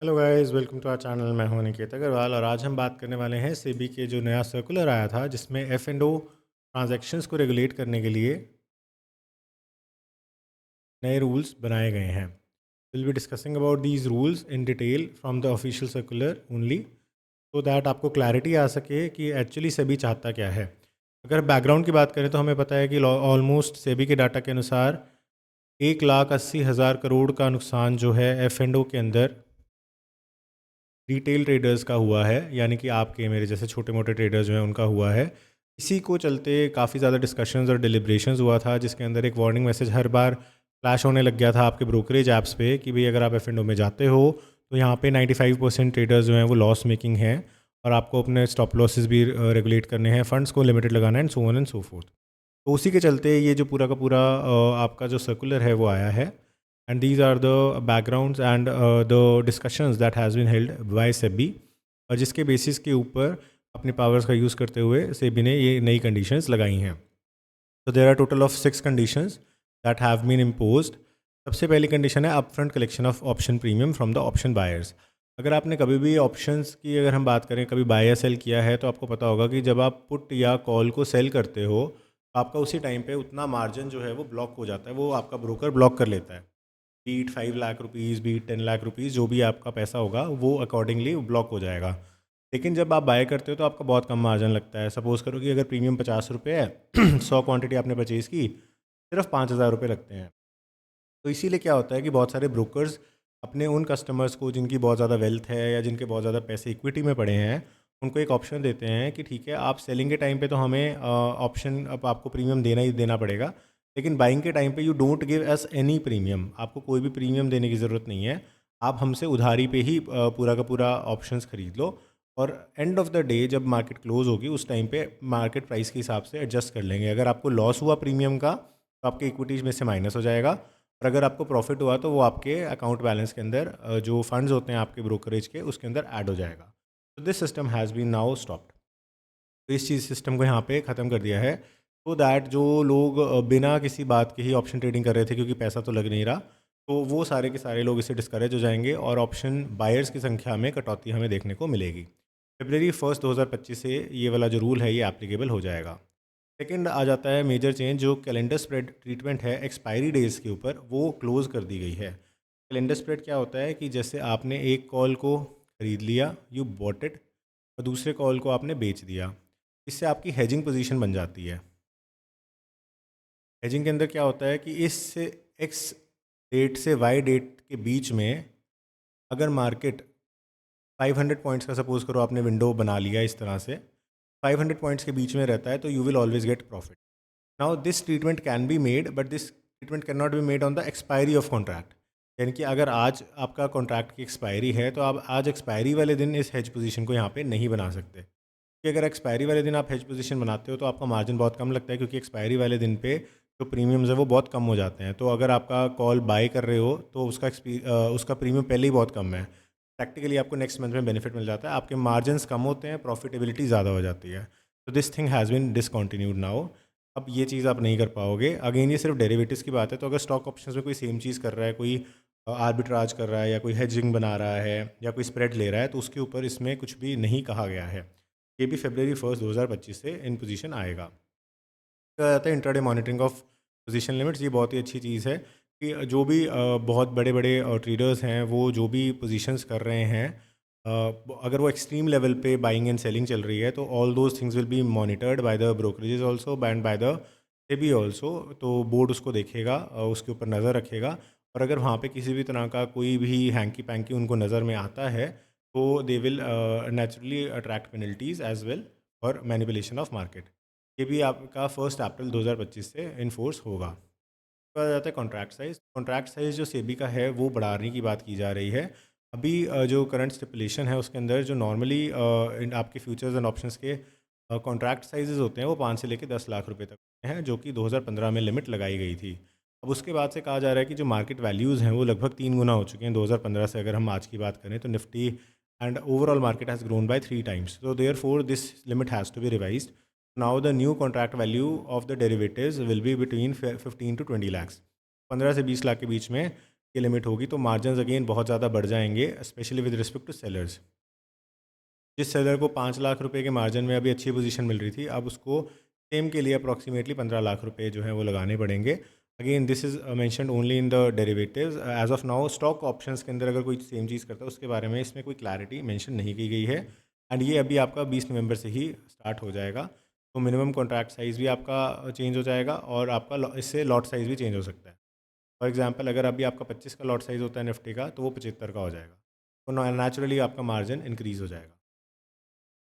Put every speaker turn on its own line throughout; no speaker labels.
Hello guys, welcome to our channel. मैं हूं अनिकेत अग्रवाल और आज हम बात करने वाले हैं सेबी के जो नया सर्कुलर आया था जिसमें एफ एंड ओ ट्रांजेक्शन्स को रेगुलेट करने के लिए नए रूल्स बनाए गए हैं। Will be discussing about these rules in detail from the official circular only, so that आपको क्लैरिटी आ सके कि एक्चुअली सेबी चाहता क्या है। अगर बैकग्राउंड की बात करें तो हमें पता है कि ऑलमोस्ट सेबी के डाटा के अनुसार 1,80,000 करोड़ का नुकसान जो है एफ एंड ओ के अंदर रिटेल ट्रेडर्स का हुआ है, यानी कि आपके मेरे जैसे छोटे मोटे ट्रेडर्स जो हैं उनका हुआ है। इसी को चलते काफ़ी ज़्यादा डिस्कशंस और डिलिब्रेशंस हुआ था, जिसके अंदर एक वार्निंग मैसेज हर बार फ्लैश होने लग गया था आपके ब्रोकरेज ऐप्स पे कि भाई अगर आप एफ में जाते हो तो यहाँ पे 95% ट्रेडर्स जो हैं वो लॉस मेकिंग हैं और आपको अपने स्टॉप लॉसेस भी रेगुलेट करने हैं, फंड्स को लिमिटेड लगाना है, and so on and so fourth. तो उसी के चलते ये जो पूरा का पूरा आपका जो सर्कुलर है वो आया है। And these are the backgrounds and the discussions that has been held by SEBI, और जिसके बेसिस के ऊपर अपनी पावर्स का यूज़ करते हुए सेबी ने ये नई कंडीशंस लगाई हैं। तो there are total of 6 conditions that have been imposed. सबसे पहली कंडीशन है upfront collection of option premium from the option buyers. अगर आपने कभी भी ऑप्शंस की अगर हम बात करें, कभी बाय या सेल किया है, तो आपको पता होगा कि जब आप पुट या कॉल को सेल करते हो तो आपका उसी टाइम पे उतना मार्जिन जो है वो ब्लॉक हो जाता है, वो आपका ब्रोकर ब्लॉक कर लेता है। Be it 5 lakh rupees, be it 10 lakh rupees, जो भी आपका पैसा होगा वो अकॉर्डिंगली ब्लॉक हो जाएगा। लेकिन जब आप बाय करते हो तो आपका बहुत कम मार्जिन लगता है। सपोज़ करो कि अगर प्रीमियम 50 रुपये है 100 क्वांटिटी आपने परचेज़ की, सिर्फ 5,000 रुपये लगते हैं। तो इसीलिए क्या होता है कि बहुत सारे ब्रोकर्स अपने उन कस्टमर्स को जिनकी बहुत ज़्यादा वेल्थ है या जिनके बहुत ज़्यादा पैसे इक्विटी में पड़े हैं, उनको एक ऑप्शन देते हैं कि ठीक है, आप सेलिंग के टाइम पे तो हमें ऑप्शन अब आपको प्रीमियम देना ही देना पड़ेगा, लेकिन बाइंग के टाइम पे you don't give us any premium. आपको कोई भी प्रीमियम देने की ज़रूरत नहीं है। आप हमसे उधारी पे ही पूरा का पूरा ऑप्शंस खरीद लो, और एंड ऑफ द डे जब मार्केट क्लोज होगी उस टाइम पे मार्केट प्राइस के हिसाब से एडजस्ट कर लेंगे। अगर आपको लॉस हुआ प्रीमियम का तो आपके इक्विटीज़ में से माइनस हो जाएगा, और अगर आपको प्रॉफिट हुआ तो वो आपके अकाउंट बैलेंस के अंदर जो फंड्स होते हैं आपके ब्रोकरेज के, उसके अंदर ऐड हो जाएगा। तो this system has been now stopped. तो इस चीज़ सिस्टम को यहाँ पे ख़त्म कर दिया है, तो दैट जो लोग बिना किसी बात के ही ऑप्शन ट्रेडिंग कर रहे थे क्योंकि पैसा तो लग नहीं रहा, तो वो सारे के सारे लोग इससे डिस्करेज हो जाएंगे और ऑप्शन बायर्स की संख्या में कटौती हमें देखने को मिलेगी। February 1 2025 से ये वाला जो रूल है ये एप्लीकेबल हो जाएगा। सेकंड आ जाता है मेजर चेंज, जो कैलेंडर स्प्रेड ट्रीटमेंट है एक्सपायरी डेज के ऊपर, वो क्लोज कर दी गई है। कैलेंडर स्प्रेड क्या होता है कि जैसे आपने एक कॉल को खरीद लिया, यू बॉट इट, और दूसरे कॉल को आपने बेच दिया, इससे आपकी हेजिंग पोजीशन बन जाती है। हेजिंग के अंदर क्या होता है कि इस एक्स डेट से वाई डेट के बीच में अगर मार्केट 500 पॉइंट्स का, सपोज करो आपने विंडो बना लिया इस तरह से, 500 पॉइंट्स के बीच में रहता है, तो you will always get profit. Now this treatment can be made, but this treatment can not be made on the expiry of contract. यानी कि अगर आज आपका कॉन्ट्रैक्ट की एक्सपायरी है तो आप आज एक्सपायरी वाले दिन इस हेज पोजीशन को यहाँ पे नहीं बना सकते, कि अगर एक्सपायरी वाले दिन आप हेज पोजीशन बनाते हो तो आपका मार्जिन बहुत कम लगता है, क्योंकि एक्सपायरी वाले दिन पे जो प्रीमियम्स है वो बहुत कम हो जाते हैं। तो अगर आपका कॉल बाय कर रहे हो तो उसका प्रीमियम पहले ही बहुत कम है, प्रैक्टिकली आपको नेक्स्ट मंथ में बेनिफिट मिल जाता है, आपके मार्जिन्स कम होते हैं, प्रॉफिटेबिलिटी ज़्यादा हो जाती है। तो this thing has been discontinued now. अब ये चीज़ आप नहीं कर पाओगे। अगेन ये सिर्फ डेरिवेटिव्स की बात है, तो अगर स्टॉक ऑप्शंस में कोई सेम चीज़ कर रहा है, कोई आर्बिट्राज कर रहा है या कोई हेजिंग बना रहा है या कोई स्प्रेड ले रहा है, तो उसके ऊपर इसमें कुछ भी नहीं कहा गया है। ये भी February 1 2025 से इन पोजीशन आएगा। क्या जाता है intraday monitoring of position limits. ये बहुत ही अच्छी चीज़ है कि जो भी बहुत बड़े बड़े ट्रेडर्स हैं वो जो भी पोजीशंस कर रहे हैं, अगर वो एक्सट्रीम लेवल पे बाइंग एंड सेलिंग चल रही है, तो all those things will be monitored by the brokerages also and by the SEBI also. तो बोर्ड उसको देखेगा, उसके ऊपर नज़र रखेगा, और अगर वहाँ पे किसी भी तरह का कोई भी हैंकी पैंकी उनको नज़र में आता है तो they will naturally attract penalties as well और मैनिपुलेशन ऑफ मार्केट। ये भी आपका 1 अप्रैल 2025 से इन्फोर्स होगा। उसके बाद आ जाता है कॉन्ट्रैक्ट साइज़। कॉन्ट्रैक्ट साइज़ जो सेबी का है वो बढ़ाने की बात की जा रही है। अभी जो करंट स्टिपुलेशन है उसके अंदर जो नॉर्मली इन आपके फ्यूचर्स एंड ऑप्शंस के कॉन्ट्रैक्ट साइजेस होते हैं वो 5 से लेकर 10 लाख रुपए तक हैं, जो कि 2015 में लिमिट लगाई गई थी। अब उसके बाद से कहा जा रहा है कि जो मार्केट वैल्यूज़ हैं वो लगभग 3 गुना हो चुके हैं 2015 से। अगर हम आज की बात करें तो Nifty and overall market has grown by 3 times, so therefore this limit has to be revised. Now the new contract value of the derivatives will be between 15 to 20 lakhs, 15 से 20 लाख के बीच में ये लिमिट होगी तो मार्जिन अगेन बहुत ज़्यादा बढ़ जाएंगे, specially with respect to sellers. जिस सेलर को 5 लाख रुपए के मार्जिन में अभी अच्छी पोजीशन मिल रही थी, अब उसको सेम के लिए अप्रॉक्सीमेटली 15 लाख रुपए जो है वो लगाने पड़ेंगे। Again this is mentioned only in the derivatives. As of now stock options के अंदर अगर कोई सेम चीज़ करता है उसके बारे में इसमें कोई क्लैरिटी मेंशन नहीं की गई है। एंड ये अभी आपका 20 नवंबर से ही स्टार्ट हो जाएगा। तो मिनिमम कॉन्ट्रैक्ट साइज़ भी आपका चेंज हो जाएगा और आपका इससे लॉट साइज़ भी चेंज हो सकता है। फॉर एग्जाम्पल अगर अभी आपका 25 का लॉट साइज़ होता है निफ्टी का, तो वो 75 का हो जाएगा। तो नेचुरली आपका मार्जिन इंक्रीज़ हो जाएगा।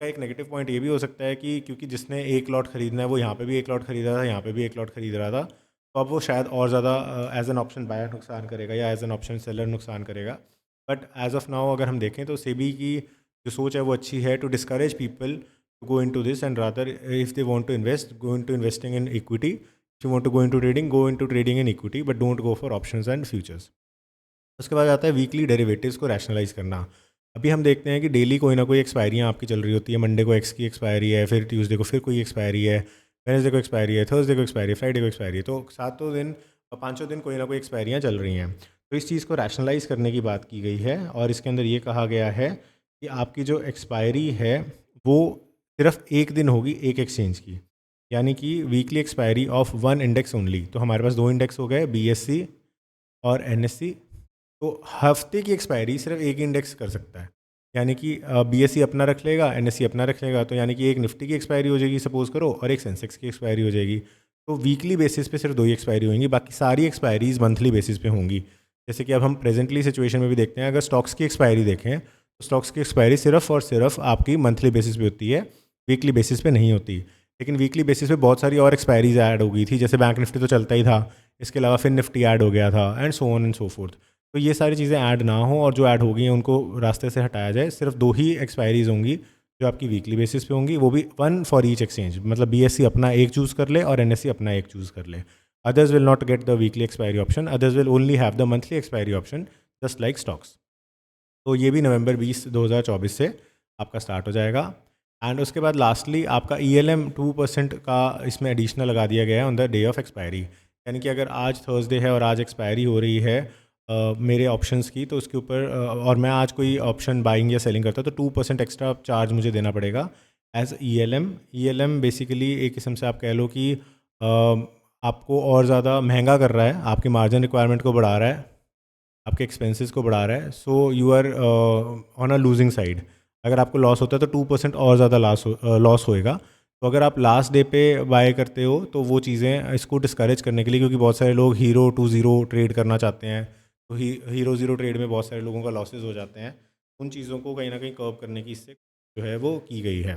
का एक नेगेटिव पॉइंट ये भी हो सकता है कि क्योंकि जिसने एक लॉट खरीदना है वो यहाँ पे भी एक लॉट खरीद रहा था, यहाँ पे भी एक लॉट खरीद रहा था, तो अब वो शायद और ज़्यादा एज एन ऑप्शन बायर नुकसान करेगा या एज एन ऑप्शन सेलर नुकसान करेगा। बट एज ऑफ नाउ अगर हम देखें तो सेबी की जो सोच है वो अच्छी है to discourage people to go into this and rather if they want to invest go into investing in equity. If you want to go into trading in equity but don't go for options and futures. उसके बाद आता है weekly derivatives को rationalise करना। अभी हम देखते हैं कि डेली कोई ना कोई एक्सपायरियाँ आपकी चल रही होती है। मंडे को एक्स की एक्सपायरी है, फिर ट्यूसडे को फिर कोई एक्सपायरी है, वेडनेसडे को एक्सपायरी है, थर्सडे को एक्सपायरी है, फ्राइडे को एक्सपायरी है। तो सातों दिन पाँचों दिन कोई ना कोई एक्सपायरियाँ चल रही हैं। तो इस चीज़ को रैशनलाइज करने की बात की गई है और इसके अंदर ये कहा गया है कि आपकी जो एक्सपायरी है वो सिर्फ एक दिन होगी एक एक्सचेंज की, यानी कि weekly expiry of one index only. तो हमारे पास दो इंडेक्स हो गए, BSE और NSE। तो हफ्ते की एक्सपायरी सिर्फ एक इंडेक्स कर सकता है, यानी कि BSE अपना रख लेगा, NSE अपना रख लेगा। तो यानी कि एक निफ्टी की एक्सपायरी हो जाएगी सपोज करो और एक सेंसेक्स की एक्सपायरी हो जाएगी। तो वीकली बेसिस पे सिर्फ दो ही एक्सपायरी होंगी, बाकी सारी एक्सपायरीज मंथली बेसिस पे होंगी। जैसे कि अब हम प्रेजेंटली सिचुएशन में भी देखते हैं, अगर स्टॉक्स की एक्सपायरी देखें तो स्टॉक्स की एक्सपायरी सिर्फ और सिर्फ आपकी मंथली बेसिस पे होती है, वीकली बेसिस पे नहीं होती। लेकिन वीकली बेसिस पे बहुत सारी और एक्सपायरीज ऐड हो गई थी, जैसे बैंक निफ्टी तो चलता ही था, इसके अलावा फिर निफ्टी ऐड हो गया था and so on and so fourth. तो ये सारी चीज़ें ऐड ना हो और जो ऐड हो गई हैं उनको रास्ते से हटाया जाए। सिर्फ दो ही एक्सपायरीज होंगी जो आपकी वीकली बेसिस पे होंगी, वो भी वन फॉर ईच एक्सचेंज। मतलब BSE अपना एक चूज़ कर ले और NSE अपना एक चूज़ कर ले। Others will not get the weekly expiry option, others will only have the monthly expiry option just like stocks. तो ये भी नवंबर 20 2024 से आपका स्टार्ट हो जाएगा। एंड उसके बाद लास्टली आपका ELM 2% का इसमें एडिशनल लगा दिया गया है on the day of expiry. यानी कि अगर आज थर्सडे है और आज एक्सपायरी हो रही है मेरे ऑप्शंस की, तो उसके ऊपर और मैं आज कोई ऑप्शन बाइंग या सेलिंग करता तो 2% एक्स्ट्रा चार्ज मुझे देना पड़ेगा एज ELM। ELM बेसिकली एक किस्म से आप कह लो कि आपको और ज़्यादा महंगा कर रहा है, आपके मार्जिन रिक्वायरमेंट को बढ़ा रहा है, आपके एक्सपेंसेस को बढ़ा रहा है। So you are on a losing side. अगर आपको लॉस होता है तो 2% और ज़्यादा लॉस होएगा। तो अगर आप लास्ट डे पे बाय करते हो तो वो चीज़ें इसको डिस्करेज करने के लिए, क्योंकि बहुत सारे लोग हीरो टू ज़ीरो ट्रेड करना चाहते हैं, तो हीरो ज़ीरो ट्रेड में बहुत सारे लोगों का लॉसेज हो जाते हैं। उन चीज़ों को कहीं ना कहीं कर्व करने की इससे जो है वो की गई है।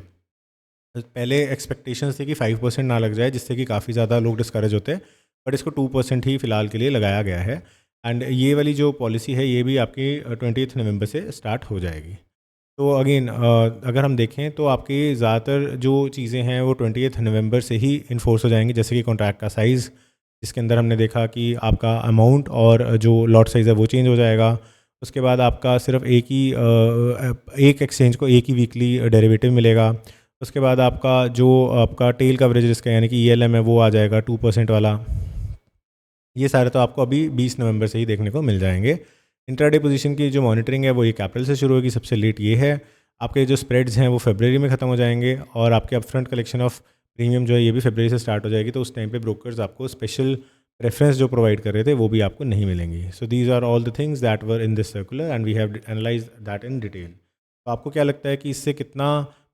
पहले एक्सपेक्टेशंस थी कि 5% ना लग जाए, जिससे कि काफ़ी ज़्यादा लोग डिस्करेज होते हैं, बट इसको 2% ही फ़िलहाल के लिए लगाया गया है। एंड ये वाली जो पॉलिसी है ये भी आपकी 20 नवंबर से स्टार्ट हो जाएगी। तो अगेन अगर हम देखें तो आपकी ज़्यादातर जो चीज़ें हैं वो 20 नवंबर से ही इन्फोर्स हो जाएंगी, जैसे कि कॉन्ट्रैक्ट का साइज़, जिसके अंदर हमने देखा कि आपका अमाउंट और जो लॉट साइज़ है वो चेंज हो जाएगा। उसके बाद आपका सिर्फ एक एक्सचेंज को एक ही वीकली डेरिवेटिव मिलेगा। उसके बाद आपका जो आपका टेल कवरेज जिसका यानी कि ELM है वो आ जाएगा 2% वाला। ये सारे तो आपको अभी 20 नवंबर से ही देखने को मिल जाएंगे। इंट्राडे पोजीशन की जो मॉनिटरिंग है वो एक अप्रैल से शुरू होगी, सबसे लेट ये है। आपके जो स्प्रेड्स हैं वो फरवरी में ख़त्म हो जाएंगे और आपके अपफ्रंट कलेक्शन ऑफ प्रीमियम जो है ये भी फरवरी से स्टार्ट हो जाएगी। तो उस टाइम पे ब्रोकर्स आपको स्पेशल प्रेफरेंस जो प्रोवाइड कर रहे थे वो भी आपको नहीं मिलेंगी। So these are all the things that were in this circular and we have analyse that in detail. तो आपको क्या लगता है कि इससे कितना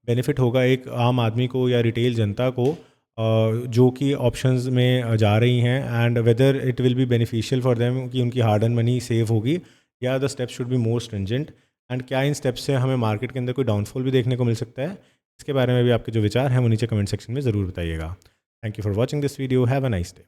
बेनिफिट होगा एक आम आदमी को या रिटेल जनता को जो कि ऑप्शंस में जा रही हैं, and whether it will be beneficial for them कि उनकी हार्ड एंड मनी सेव होगी, या the steps should be more stringent, and क्या इन स्टेप्स से हमें मार्केट के अंदर कोई डाउनफॉल भी देखने को मिल सकता है? इसके बारे में भी आपके जो विचार हैं वो नीचे कमेंट सेक्शन में ज़रूर बताइएगा। Thank you for watching this video. Have a nice day.